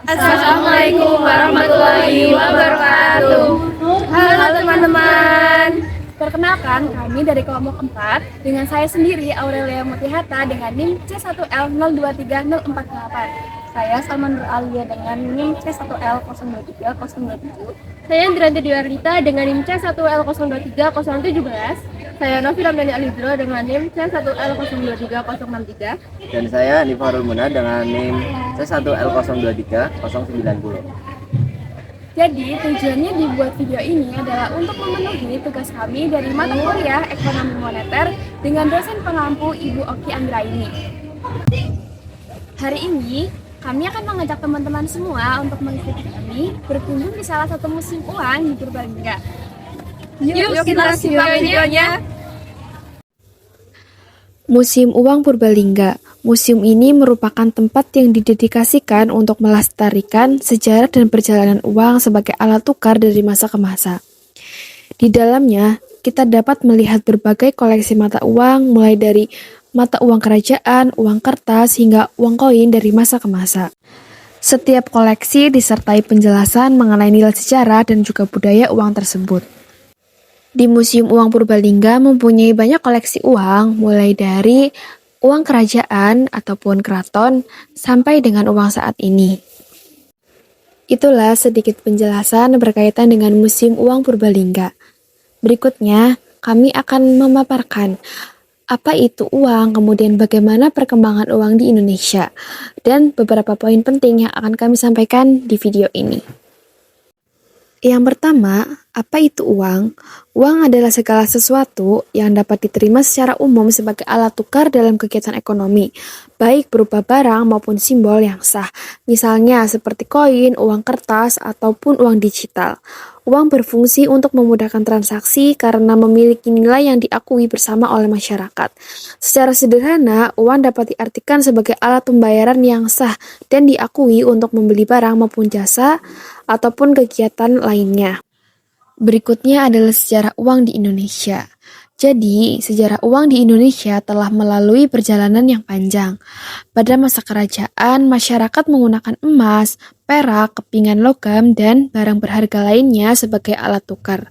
Assalamualaikum warahmatullahi wabarakatuh. Halo teman-teman. Perkenalkan, kami dari kelompok 4 dengan saya sendiri Aurelia Mutihata dengan NIM C1L023048. Saya Salman Nur Alia dengan NIM C1L023027. Saya Indranti Diwarlita dengan NIM C1L023017. Saya Novi Ramdhani Alidro dengan NIM C1L023063. Dan saya Nifarul Muna dengan NIM C1L023090. Jadi tujuannya dibuat video ini adalah untuk memenuhi tugas kami dari mata kuliah Ekonomi Moneter dengan dosen pengampu Ibu Oki Anggraini. Hari ini kami akan mengajak teman-teman semua untuk mengikuti kami berkunjung di salah satu museum uang di Purbalingga. Yuk kita simak videonya. Museum Uang Purbalingga. Museum ini merupakan tempat yang didedikasikan untuk melestarikan sejarah dan perjalanan uang sebagai alat tukar dari masa ke masa. Di dalamnya, kita dapat melihat berbagai koleksi mata uang, mulai dari mata uang kerajaan, uang kertas, hingga uang koin dari masa ke masa. Setiap koleksi disertai penjelasan mengenai nilai sejarah dan juga budaya uang tersebut. Di Museum Uang Purbalingga mempunyai banyak koleksi uang, mulai dari uang kerajaan ataupun keraton sampai dengan uang saat ini. Itulah sedikit penjelasan berkaitan dengan Museum Uang Purbalingga. Berikutnya, kami akan memaparkan apa itu uang, kemudian bagaimana perkembangan uang di Indonesia, dan beberapa poin penting yang akan kami sampaikan di video ini. Yang pertama, apa itu uang? Uang adalah segala sesuatu yang dapat diterima secara umum sebagai alat tukar dalam kegiatan ekonomi, baik berupa barang maupun simbol yang sah, misalnya seperti koin, uang kertas, ataupun uang digital. Uang berfungsi untuk memudahkan transaksi karena memiliki nilai yang diakui bersama oleh masyarakat. Secara sederhana, uang dapat diartikan sebagai alat pembayaran yang sah dan diakui untuk membeli barang maupun jasa, ataupun kegiatan lainnya. Berikutnya adalah sejarah uang di Indonesia. Jadi, sejarah uang di Indonesia telah melalui perjalanan yang panjang. Pada masa kerajaan, masyarakat menggunakan emas, perak, kepingan logam, dan barang berharga lainnya sebagai alat tukar.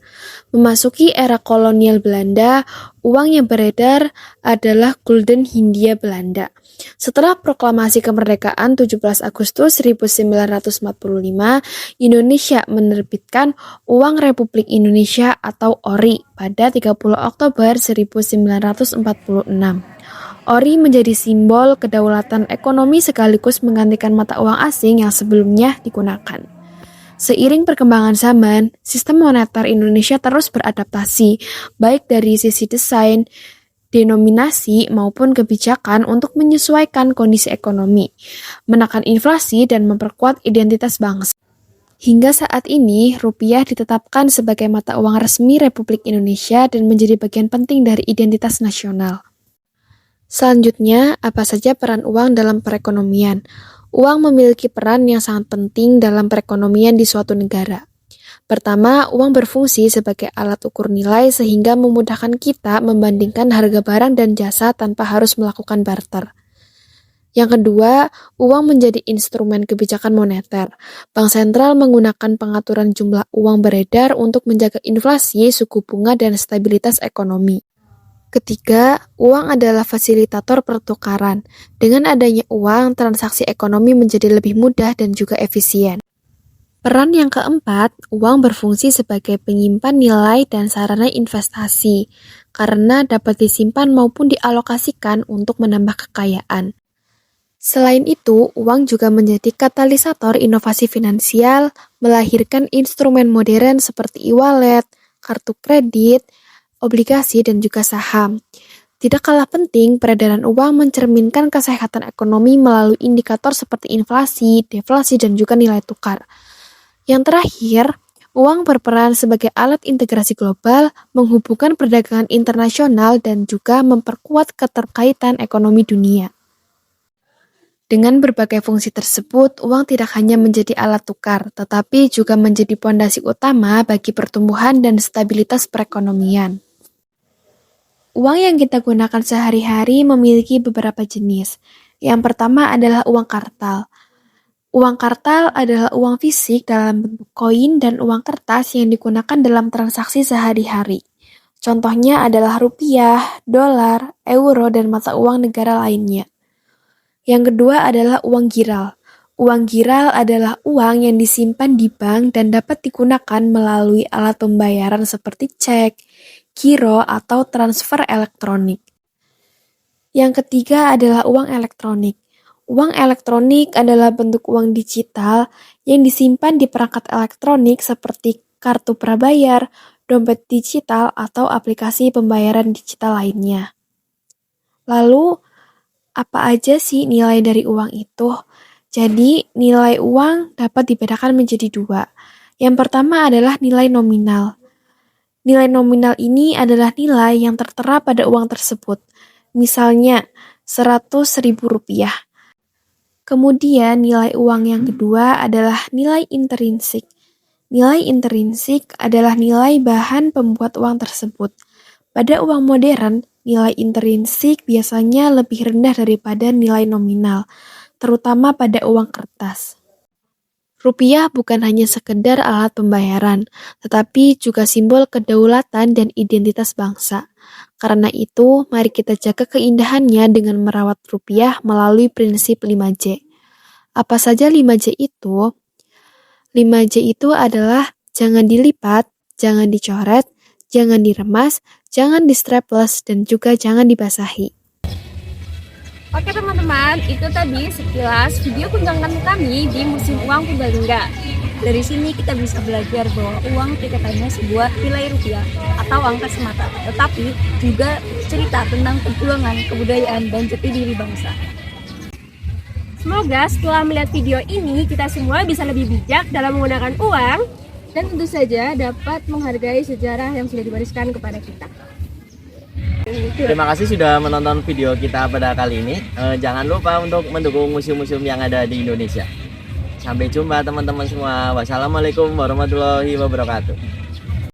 Memasuki era kolonial Belanda, uang yang beredar adalah gulden Hindia Belanda. Setelah proklamasi kemerdekaan 17 Agustus 1945, Indonesia menerbitkan Uang Republik Indonesia atau ORI pada 30 Oktober 1946. ORI menjadi simbol kedaulatan ekonomi sekaligus menggantikan mata uang asing yang sebelumnya digunakan. Seiring perkembangan zaman, sistem moneter Indonesia terus beradaptasi, baik dari sisi desain, denominasi maupun kebijakan untuk menyesuaikan kondisi ekonomi, menekan inflasi dan memperkuat identitas bangsa. Hingga saat ini, rupiah ditetapkan sebagai mata uang resmi Republik Indonesia dan menjadi bagian penting dari identitas nasional. Selanjutnya, apa saja peran uang dalam perekonomian? Uang memiliki peran yang sangat penting dalam perekonomian di suatu negara. Pertama, uang berfungsi sebagai alat ukur nilai sehingga memudahkan kita membandingkan harga barang dan jasa tanpa harus melakukan barter. Yang kedua, uang menjadi instrumen kebijakan moneter. Bank sentral menggunakan pengaturan jumlah uang beredar untuk menjaga inflasi, suku bunga, dan stabilitas ekonomi. Ketiga, uang adalah fasilitator pertukaran. Dengan adanya uang, transaksi ekonomi menjadi lebih mudah dan juga efisien. Peran yang keempat, uang berfungsi sebagai penyimpan nilai dan sarana investasi, karena dapat disimpan maupun dialokasikan untuk menambah kekayaan. Selain itu, uang juga menjadi katalisator inovasi finansial, melahirkan instrumen modern seperti e-wallet, kartu kredit, obligasi, dan juga saham. Tidak kalah penting, peredaran uang mencerminkan kesehatan ekonomi melalui indikator seperti inflasi, deflasi, dan juga nilai tukar. Yang terakhir, uang berperan sebagai alat integrasi global, menghubungkan perdagangan internasional dan juga memperkuat keterkaitan ekonomi dunia. Dengan berbagai fungsi tersebut, uang tidak hanya menjadi alat tukar, tetapi juga menjadi pondasi utama bagi pertumbuhan dan stabilitas perekonomian. Uang yang kita gunakan sehari-hari memiliki beberapa jenis. Yang pertama adalah uang kartal. Uang kartal adalah uang fisik dalam bentuk koin dan uang kertas yang digunakan dalam transaksi sehari-hari. Contohnya adalah rupiah, dolar, euro, dan mata uang negara lainnya. Yang kedua adalah uang giral. Uang giral adalah uang yang disimpan di bank dan dapat digunakan melalui alat pembayaran seperti cek, giro, atau transfer elektronik. Yang ketiga adalah uang elektronik. Uang elektronik adalah bentuk uang digital yang disimpan di perangkat elektronik seperti kartu prabayar, dompet digital, atau aplikasi pembayaran digital lainnya. Lalu, apa aja sih nilai dari uang itu? Jadi, nilai uang dapat dibedakan menjadi dua. Yang pertama adalah nilai nominal. Nilai nominal ini adalah nilai yang tertera pada uang tersebut. Misalnya, 100.000 rupiah. Kemudian, nilai uang yang kedua adalah nilai intrinsik. Nilai intrinsik adalah nilai bahan pembuat uang tersebut. Pada uang modern, nilai intrinsik biasanya lebih rendah daripada nilai nominal, terutama pada uang kertas. Rupiah bukan hanya sekedar alat pembayaran, tetapi juga simbol kedaulatan dan identitas bangsa. Karena itu, mari kita jaga keindahannya dengan merawat rupiah melalui prinsip 5J. Apa saja 5J itu? 5J itu adalah jangan dilipat, jangan dicoret, jangan diremas, jangan di-strapless, dan juga jangan dibasahi. Oke teman-teman, itu tadi sekilas video kunjungan kami di Museum Uang Purbalingga. Dari sini kita bisa belajar bahwa uang tidak hanya sebuah nilai rupiah atau angka semata, tetapi juga cerita tentang perjuangan, kebudayaan, dan jati diri bangsa. Semoga setelah melihat video ini kita semua bisa lebih bijak dalam menggunakan uang dan tentu saja dapat menghargai sejarah yang sudah diwariskan kepada kita. Terima kasih sudah menonton video kita pada kali ini. Jangan lupa untuk mendukung museum-museum yang ada di Indonesia. Sampai jumpa teman-teman semua. Wassalamualaikum warahmatullahi wabarakatuh.